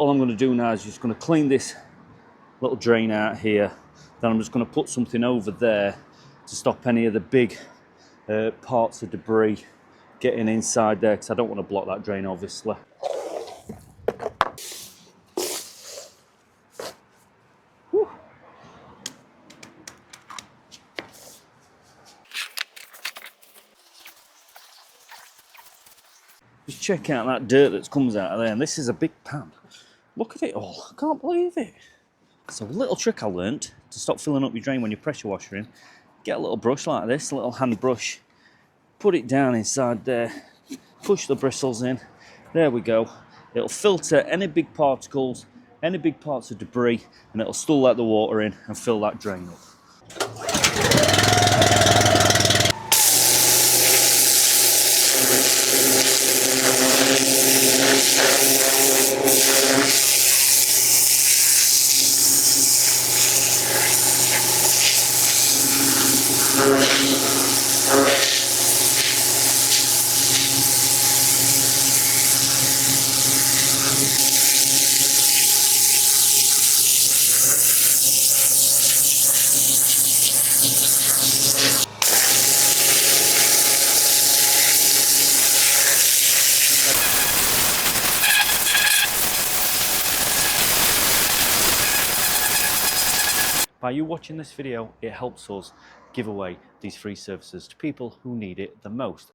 All I'm going to do now is just going to clean this little drain out here. Then I'm just going to put something over there to stop any of the big parts of debris getting inside there, because I don't want to block that drain, obviously. Whew. Just check out that dirt that comes out of there, and this is a big pan. Look at it all, I can't believe it. So a little trick I learnt to stop filling up your drain when you pressure washer in, get a little brush like this, a little hand brush, put it down inside there, push the bristles in, there we go. It'll filter any big particles, any big parts of debris, and it'll still let the water in and fill that drain up. By you watching this video, it helps us give away these free services to people who need it the most.